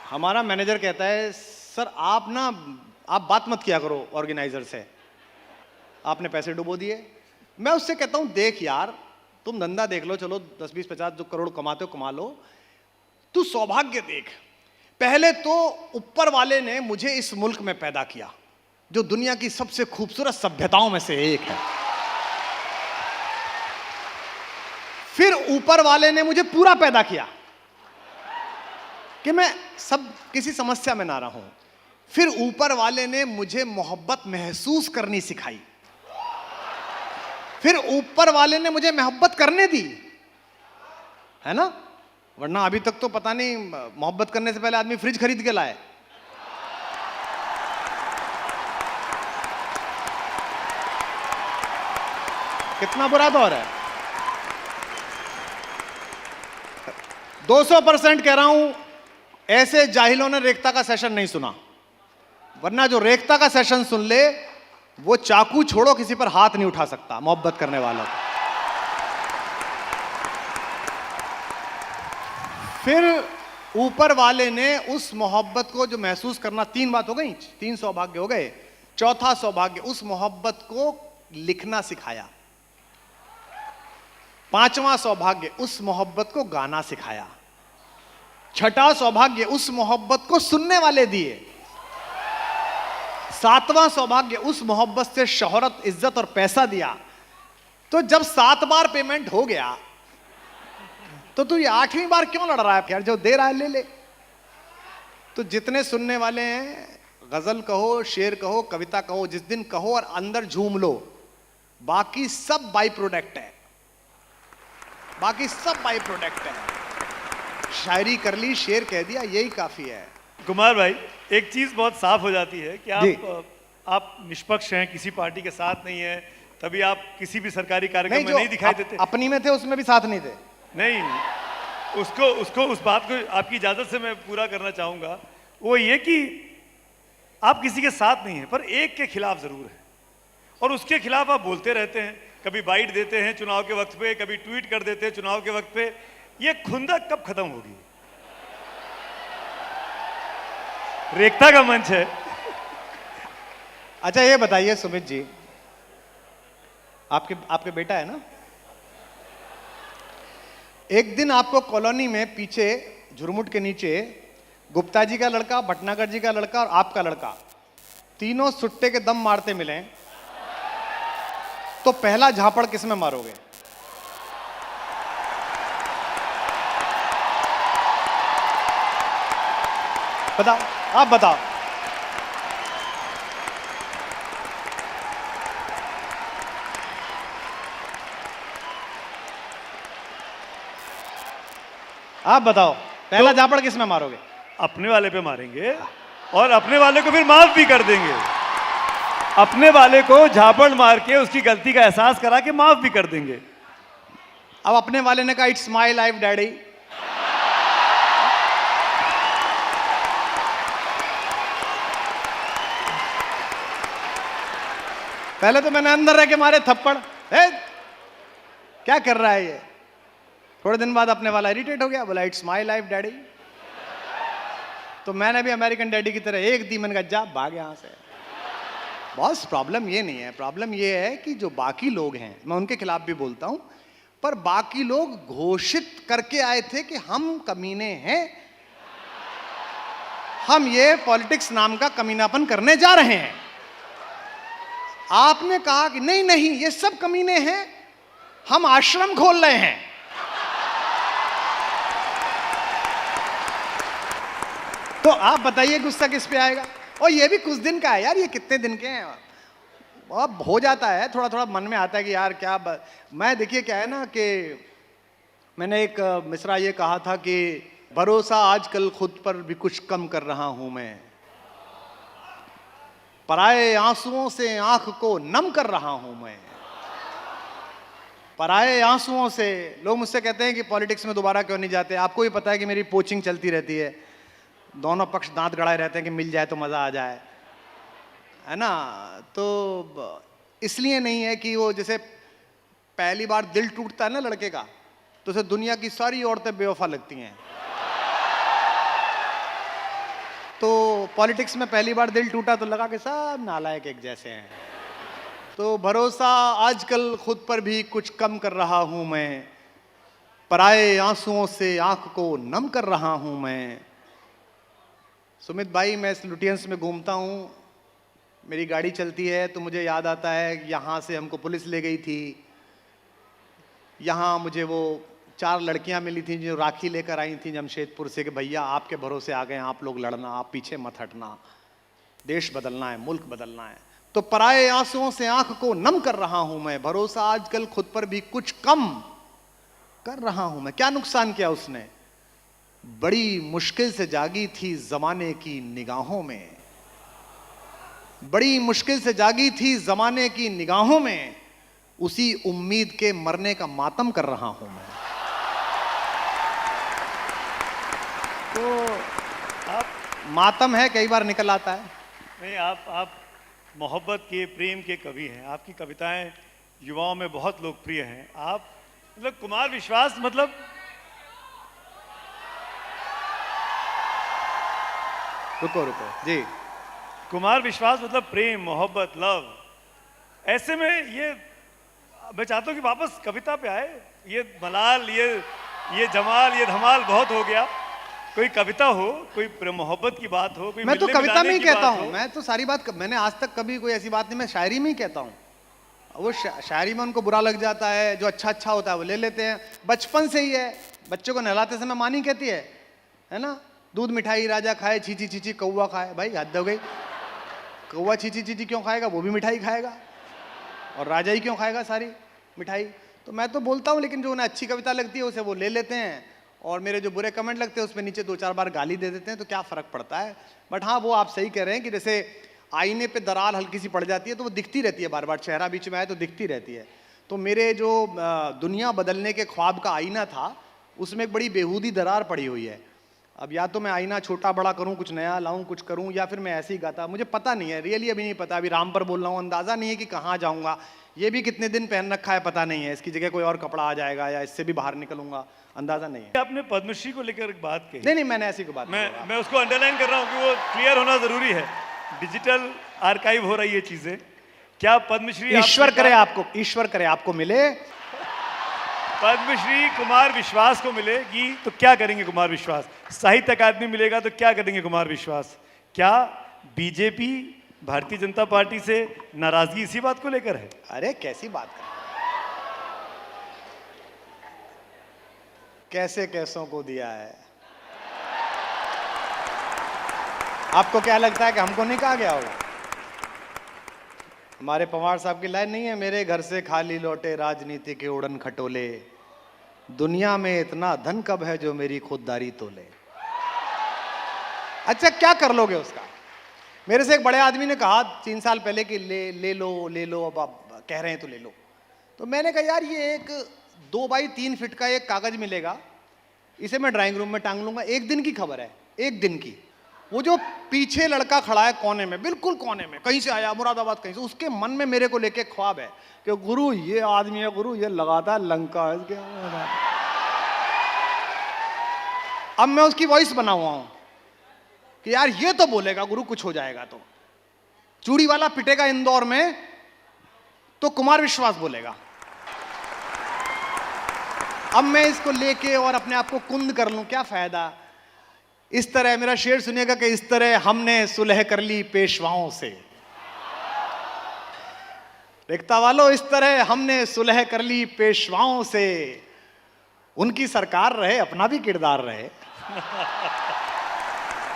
हमारा मैनेजर कहता है सर आप ना आप बात मत किया करो ऑर्गेनाइजर से, आपने पैसे डुबो दिए। मैं उससे कहता हूं देख यार तुम धंधा देख लो, चलो 10-20-50 जो करोड़ कमाते हो कमा लो, तू सौभाग्य देख। पहले तो ऊपर वाले ने मुझे इस मुल्क में पैदा किया जो दुनिया की सबसे खूबसूरत सभ्यताओं में से एक है, फिर ऊपर वाले ने मुझे पूरा पैदा किया कि मैं सब किसी समस्या में ना रहूं, फिर ऊपर वाले ने मुझे मोहब्बत महसूस करनी सिखाई, फिर ऊपर वाले ने मुझे मोहब्बत करने दी, है ना। वरना अभी तक तो पता नहीं मोहब्बत करने से पहले आदमी फ्रिज खरीद के लाए। कितना बुरा दौर है। 200% कह रहा हूं, ऐसे जाहिलों ने रेखता का सेशन नहीं सुना, वरना जो रेखता का सेशन सुन ले वो चाकू छोड़ो किसी पर हाथ नहीं उठा सकता मोहब्बत करने वालों को। फिर ऊपर वाले ने उस मोहब्बत को जो महसूस करना, 3 बात हो गई, 3 सौभाग्य हो गए। चौथा सौभाग्य उस मोहब्बत को लिखना सिखाया। 5वां सौभाग्य उस मोहब्बत को गाना सिखाया। 6ठा सौभाग्य उस मोहब्बत को सुनने वाले दिए। 7वां सौभाग्य उस मोहब्बत से शोहरत, इज्जत और पैसा दिया। तो जब 7 बार पेमेंट हो गया तो तू ये 8वीं बार क्यों लड़ रहा है यार, जो दे रहा है ले ले। तो जितने सुनने वाले हैं, गजल कहो, शेर कहो, कविता कहो, जिस दिन कहो और अंदर झूम लो, बाकी सब बाई प्रोडक्ट है, बाकी सब बाई प्रोडक्ट है। शायरी कर ली, शेर कह दिया, यही काफी है। कुमार भाई, एक चीज बहुत साफ हो जाती है कि आप निष्पक्ष हैं, किसी पार्टी के साथ नहीं है, तभी आप किसी भी सरकारी कार्यक्रम में नहीं दिखाई देते। अपनी में थे उसमें भी साथ नहीं थे। नहीं, उसको उस बात को आपकी इजाजत से मैं पूरा करना चाहूंगा। वो ये कि आप किसी के साथ नहीं हैं पर एक के खिलाफ जरूर है, और उसके खिलाफ आप बोलते रहते हैं। कभी बाइट देते हैं चुनाव के वक्त पे, कभी ट्वीट कर देते हैं चुनाव के वक्त पे। ये खुंदक कब खत्म होगी? रेखता का मंच है। अच्छा ये बताइए सुमित जी, आपके बेटा है ना, एक दिन आपको कॉलोनी में पीछे झुरमुट के नीचे गुप्ता जी का लड़का, भटनागर जी का लड़का और आपका लड़का, तीनों सुट्टे के दम मारते मिले, तो पहला झापड़ किस में मारोगे? बताओ, आप बताओ। आप बताओ, पहला झापड़ किस में मारोगे? अपने वाले पे मारेंगे और अपने वाले को फिर माफ भी कर देंगे। अपने वाले को झापड़ मार के उसकी गलती का एहसास करा के माफ भी कर देंगे। अब अपने वाले ने कहा इट्स माय लाइफ डैडी, पहले तो मैंने अंदर रह के मारे थप्पड़, क्या कर रहा है ये। थोड़े दिन बाद अपने वाला इरिटेट हो गया, बोला इट्स माय लाइफ डैडी। तो मैंने भी अमेरिकन डैडी की तरह एक दी, मैंने कहा जा भाग यहां से। बॉस प्रॉब्लम ये नहीं है, प्रॉब्लम ये है कि जो बाकी लोग हैं, मैं उनके खिलाफ भी बोलता हूं, पर बाकी लोग घोषित करके आए थे कि हम कमीने हैं, हम ये पॉलिटिक्स नाम का कमीनापन करने जा रहे हैं। आपने कहा कि नहीं नहीं ये सब कमीने हैं, हम आश्रम खोल रहे हैं। तो आप बताइए गुस्सा किस पे आएगा? और ये भी कुछ दिन का है यार, ये कितने दिन के हैं, अब हो जाता है, थोड़ा थोड़ा मन में आता है कि यार क्या मैं देखिए क्या है ना कि मैंने एक मिसरा ये कहा था कि भरोसा आजकल खुद पर भी कुछ कम कर रहा हूं मैं, पराये आंसुओं से आंख को नम कर रहा हूं मैं। पराये आंसुओं से, लोग मुझसे कहते हैं कि पॉलिटिक्स में दोबारा क्यों नहीं जाते। आपको भी पता है कि मेरी पोचिंग चलती रहती है, दोनों पक्ष दांत गड़ाए रहते हैं कि मिल जाए तो मजा आ जाए, है ना। तो इसलिए नहीं है कि वो जैसे पहली बार दिल टूटता है ना लड़के का, तो उसे दुनिया की सारी औरतें बेवफा लगती हैं। तो पॉलिटिक्स में पहली बार दिल टूटा तो लगा कि सब नालायक एक जैसे हैं। तो भरोसा आजकल खुद पर भी कुछ कम कर रहा हूं मैं, पराए आंसुओं से आंख को नम कर रहा हूं मैं। सुमित भाई, मैं इस लुटियंस में घूमता हूं, मेरी गाड़ी चलती है तो मुझे याद आता है यहाँ से हमको पुलिस ले गई थी, यहाँ मुझे वो 4 लड़कियां मिली थी जो राखी लेकर आई थी जमशेदपुर से कि भैया आपके भरोसे आ गए, आप लोग लड़ना, आप पीछे मत हटना, देश बदलना है, मुल्क बदलना है। तो पराए आंसुओं से आंख को नम कर रहा हूं मैं, भरोसा आजकल खुद पर भी कुछ कम कर रहा हूं मैं। क्या नुकसान किया उसने? बड़ी मुश्किल से जागी थी जमाने की निगाहों में, बड़ी मुश्किल से जागी थी जमाने की निगाहों में, उसी उम्मीद के मरने का मातम कर रहा हूं मैं। तो आप मातम है, कई बार निकल आता है। नहीं, आप मोहब्बत के, प्रेम के कवि हैं। आपकी कविताएं युवाओं में बहुत लोकप्रिय हैं। आप मतलब कुमार विश्वास मतलब रुको रुको जी, कुमार विश्वास मतलब प्रेम, मोहब्बत, लव। ऐसे में ये मैं चाहता हूं कि वापस कविता पे आए। ये मलाल, ये जमाल, ये धमाल बहुत हो गया। कोई कविता हो, कोई मोहब्बत की बात हो, कोई मैं तो मिलने कविता में मिलाने ही की कहता बात हूं, हो। मैं तो सारी बात मैंने आज तक कभी कोई ऐसी बात नहीं, मैं शायरी में ही कहता हूं। वो शायरी में उनको बुरा लग जाता है, जो अच्छा अच्छा होता है वो ले लेते हैं। बचपन से ही है, बच्चों को नहलाते समय माँ नहीं कहती है ना, दूध मिठाई राजा खाए, छीची छीची कौवा खाए। भाई हद हो गई, कौवा छीची छीची क्यों खाएगा? वो भी मिठाई खाएगा, और राजा ही क्यों खाएगा सारी मिठाई? तो मैं तो बोलता हूँ, लेकिन जो उन्हें अच्छी कविता लगती है उसे वो ले लेते हैं, और मेरे जो बुरे कमेंट लगते हैं उसमें नीचे 2-4 बार गाली दे देते हैं, तो क्या फ़र्क पड़ता है। बट हाँ, वो आप सही कह रहे हैं कि जैसे आईने पे दरार हल्की सी पड़ जाती है तो वो दिखती रहती है, बार बार चेहरा बीच में आए तो दिखती रहती है। तो मेरे जो दुनिया बदलने के ख्वाब का आईना था, उसमें एक बड़ी बेहूदी दरार पड़ी हुई है। अब या तो मैं आईना छोटा बड़ा करूं, कुछ नया लाऊं, कुछ करूं, या फिर मैं ऐसे ही गाता, मुझे पता नहीं है, रियली अभी नहीं पता। अभी राम पर बोल रहा हूं, अंदाज़ा नहीं है कि कहाँ जाऊंगा। ये भी कितने दिन पहन रखा है पता नहीं है, इसकी जगह कोई और कपड़ा आ जाएगा या इससे भी बाहर निकलूंगा, अंदाज़ा नहीं है। आपने पद्मश्री को लेकर एक बात कही। नहीं, मैंने ऐसी कोई बात नहीं कही। मैं उसको अंडरलाइन कर रहा हूँ कि वो क्लियर होना जरूरी है। डिजिटल आर्काइव हो रही है चीजें। क्या पद्मश्री ईश्वर करे आपको मिले। पद्मश्री कुमार विश्वास को मिलेगी तो क्या करेंगे कुमार विश्वास? साहित्य अकादमी मिलेगा तो क्या करेंगे कुमार विश्वास? क्या बीजेपी, भारतीय जनता पार्टी से नाराजगी इसी बात को लेकर है? अरे कैसी बात कर, कैसे कैसों को दिया है। आपको क्या लगता है कि हमको नहीं कहा गया होगा? हमारे पवार साहब की लाइन नहीं है, मेरे घर से खाली लौटे राजनीति के उड़न खटोले, दुनिया में इतना धन कब है जो मेरी खुददारी तोले। अच्छा, क्या कर लोगे उसका? मेरे से एक बड़े आदमी ने कहा 3 साल पहले कि ले लो, अब आप कह रहे हैं तो ले लो। तो मैंने कहा यार, ये एक 2 बाई 3 फीट का एक कागज मिलेगा, इसे मैं ड्राइंग रूम में टांग लूंगा। एक दिन की खबर है, एक दिन की। वो जो पीछे लड़का खड़ा है कोने में, बिल्कुल कोने में, कहीं से आया, मुरादाबाद कहीं से, उसके मन में मेरे को लेके ख्वाब है कि गुरु ये आदमी है, गुरु ये लगाता है लंका है इसके। अब मैं उसकी वॉइस बना हुआ हूं कि यार ये तो बोलेगा गुरु कुछ हो जाएगा, तो चूड़ी वाला पिटेगा इंदौर में तो कुमार विश्वास बोलेगा। अब मैं इसको लेके और अपने आप को कुंद कर लूं, क्या फायदा। इस तरह मेरा शेर सुनिएगा कि इस तरह हमने सुलह कर ली पेशवाओं से। रेखता वालों, इस तरह हमने सुलह कर ली पेशवाओं से, उनकी सरकार रहे, अपना भी किरदार रहे।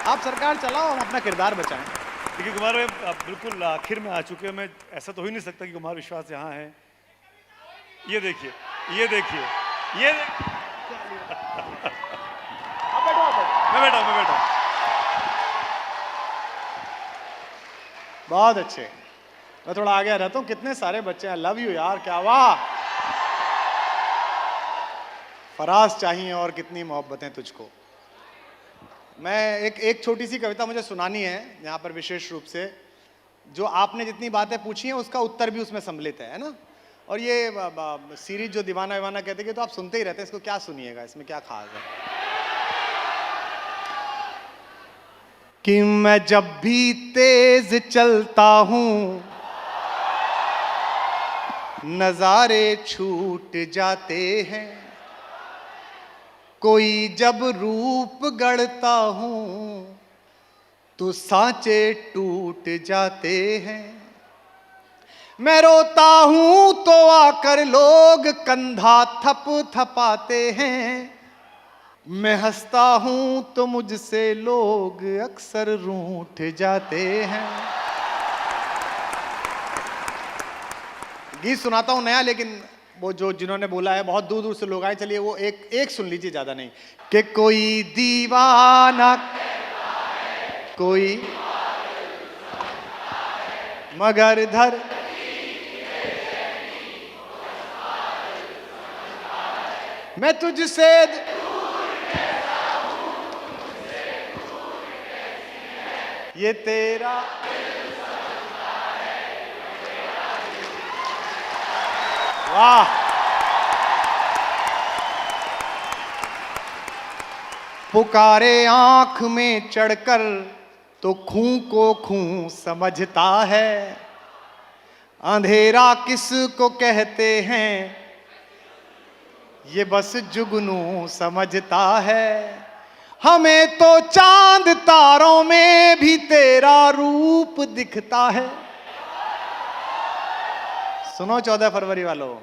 आप सरकार चलाओ, हम अपना किरदार बचाएं। देखिए कुमार भाई, आप बिल्कुल आखिर में आ चुके हैं। मैं ऐसा तो हो ही नहीं सकता कि कुमार विश्वास यहाँ है। ये देखिए, ये देखिए, ये मैं बैठा हूं। बहुत अच्छे। मैं थोड़ा आगे रहता हूँ। कितने सारे बच्चे हैं, लव यू यार, क्या वाह। फराज चाहिए और कितनी मोहब्बतें तुझको। मैं एक छोटी सी कविता मुझे सुनानी है यहाँ पर, विशेष रूप से जो आपने जितनी बातें पूछी हैं उसका उत्तर भी उसमें सम्मिलित है ना। और ये सीरीज जो दीवाना विवाना कहते हैं, तो आप सुनते ही रहते हैं, इसको क्या सुनिएगा, इसमें क्या खास है। कि मैं जब भी तेज चलता हूं नजारे छूट जाते हैं, कोई जब रूप गढ़ता हूं तो सांचे टूट जाते हैं। मैं रोता हूं तो आकर लोग कंधा थप थपाते हैं, मैं हंसता हूं तो मुझसे लोग अक्सर रूठ जाते हैं। गीत सुनाता हूं नया, लेकिन वो जो जिन्होंने बोला है बहुत दूर दूर से लोग आए, चलिए वो एक सुन लीजिए, ज्यादा नहीं। कि कोई दीवाना कोई मगर धर मैं तुझसे ये तेरा वाह। पुकारे आंख में चढ़कर तो खूं को खूं समझता है, अंधेरा किस को कहते हैं ये बस जुगनू समझता है। हमें तो चांद तारों में भी तेरा रूप दिखता है। सुनो 14 फरवरी वालों,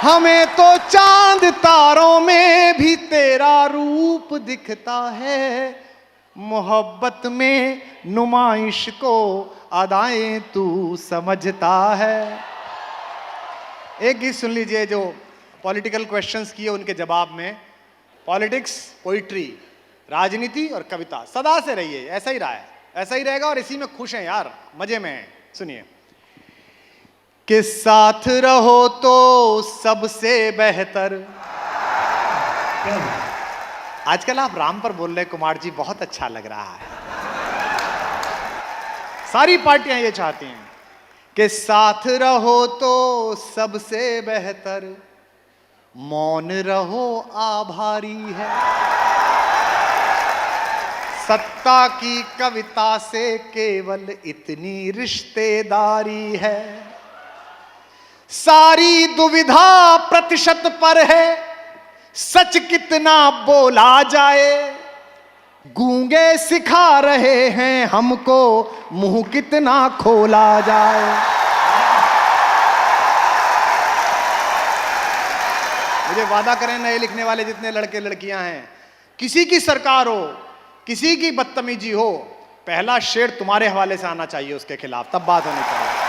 हमें तो चांद तारों में भी तेरा रूप दिखता है। मोहब्बत में नुमाइश को अदाएं तू समझता है। एक गीत सुन लीजिए जो पॉलिटिकल क्वेश्चंस किए उनके जवाब में। पॉलिटिक्स, पोइट्री, राजनीति और कविता सदा से रही है, ऐसा ही रहा है, ऐसा ही रहेगा और इसी में खुश हैं यार, मजे में हैं। सुनिए। कि साथ रहो तो सबसे बेहतर। आजकल आप राम पर बोल रहे कुमार जी, बहुत अच्छा लग रहा है। सारी पार्टियां ये चाहती हैं कि साथ रहो तो सबसे बेहतर, मौन रहो आभारी है। सत्ता की कविता से केवल इतनी रिश्तेदारी है। सारी दुविधा प्रतिशत पर है, सच कितना बोला जाए। गूंगे सिखा रहे हैं हमको, मुंह कितना खोला जाए। मुझे वादा करें नए लिखने वाले जितने लड़के लड़कियां हैं, किसी की सरकार हो, किसी की बदतमीजी हो, पहला शेर तुम्हारे हवाले से आना चाहिए उसके खिलाफ, तब बात होनी चाहिए।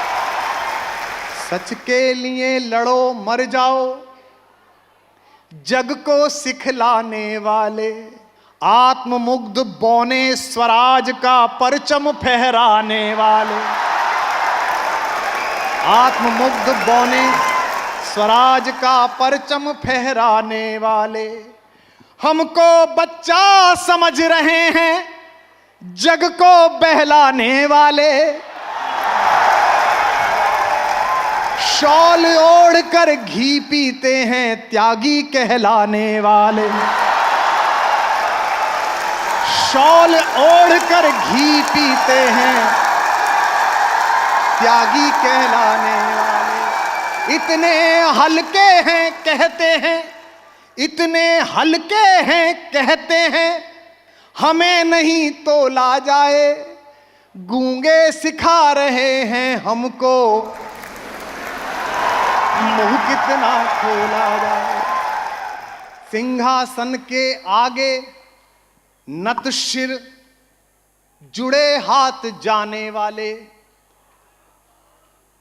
सच के लिए लड़ो मर जाओ, जग को सिखलाने वाले। आत्ममुग्ध बौने स्वराज का परचम फहराने वाले। आत्ममुग्ध बौने स्वराज का परचम फहराने वाले। हमको बच्चा समझ रहे हैं, जग को बहलाने वाले। शॉल ओढ़ कर घी पीते हैं, त्यागी कहलाने वाले। शॉल ओढ़ कर घी पीते हैं, त्यागी कहलाने वाले। इतने हल्के हैं कहते हैं, इतने हल्के हैं कहते हैं, हमें नहीं तोला जाए। गूंगे सिखा रहे हैं हमको, मुंह कितना खोला जाए। सिंहासन के आगे नत शिर, जुड़े हाथ जाने वाले।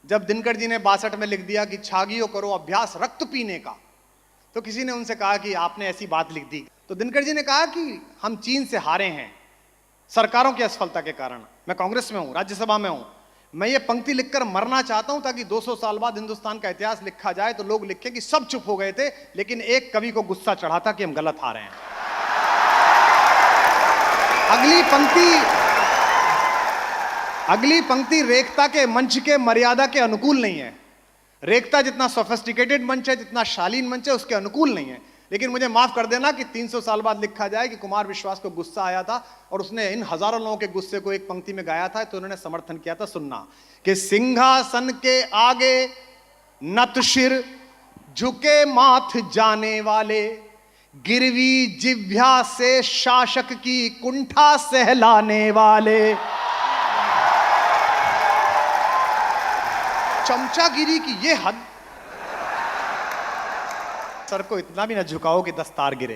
जब दिनकर जी ने 62 में लिख दिया कि छागियो करो अभ्यास रक्त पीने का, तो किसी ने उनसे कहा कि आपने ऐसी बात लिख दी। तो दिनकर जी ने कहा कि हम चीन से हारे हैं सरकारों की असफलता के कारण। मैं कांग्रेस में हूं, राज्यसभा में हूं, मैं ये पंक्ति लिखकर मरना चाहता हूं ताकि 200 साल बाद हिंदुस्तान का इतिहास लिखा जाए तो लोग लिखे कि सब चुप हो गए थे, लेकिन एक कवि को गुस्सा चढ़ा था कि हम गलत हारे हैं। अगली पंक्ति रेखता के मंच के मर्यादा के अनुकूल नहीं है। रेखता जितना सोफिस्टिकेटेड मंच है, जितना शालीन मंच है, उसके अनुकूल नहीं है। लेकिन मुझे माफ कर देना कि 300 साल बाद लिखा जाए कि कुमार विश्वास को गुस्सा आया था और उसने इन हजारों लोगों के गुस्से को एक पंक्ति में गाया था, तो उन्होंने समर्थन किया था। सुनना कि सिंहासन के आगे नत शिर झुके माथ जाने वाले, गिरवी जिह्वा से शासक की कुंठा सहलाने वाले। चमचागिरी की ये हद, सर को इतना भी ना झुकाओ कि दस्तार गिरे।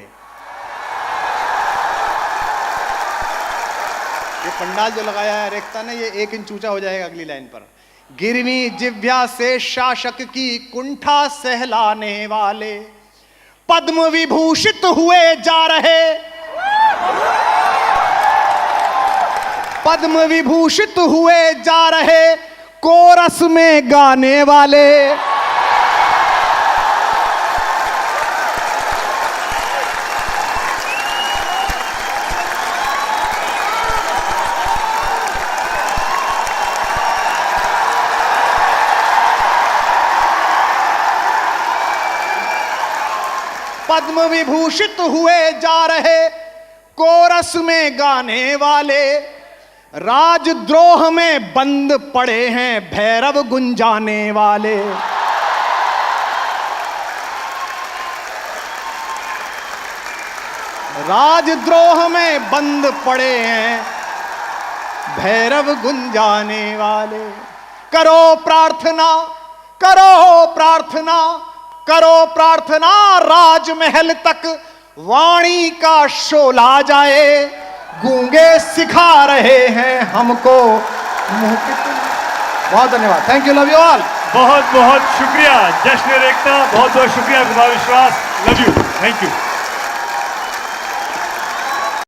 ये पंडाल जो लगाया है रेखता ने, ये 1 इंच ऊंचा हो जाएगा अगली लाइन पर। गिरवी जिह्वा से शासक की कुंठा सहलाने वाले, पद्म विभूषित हुए जा रहे, पद्म विभूषित हुए जा रहे कोरस में गाने वाले। पद्म विभूषित हुए जा रहे कोरस में गाने वाले, राजद्रोह में बंद पड़े हैं भैरव गुंजाने वाले। राजद्रोह में बंद पड़े हैं भैरव गुंजाने वाले। करो प्रार्थना, करो प्रार्थना, करो प्रार्थना, राजमहल तक वाणी का शोला जाए, गूंगे सिखा रहे हैं हमको मुंह की तुम। बहुत धन्यवाद, thank you, love you all. बहुत बहुत शुक्रिया जश्न एकता, बहुत बहुत शुक्रिया कुमार विश्वास, लव यू, थैंक यू।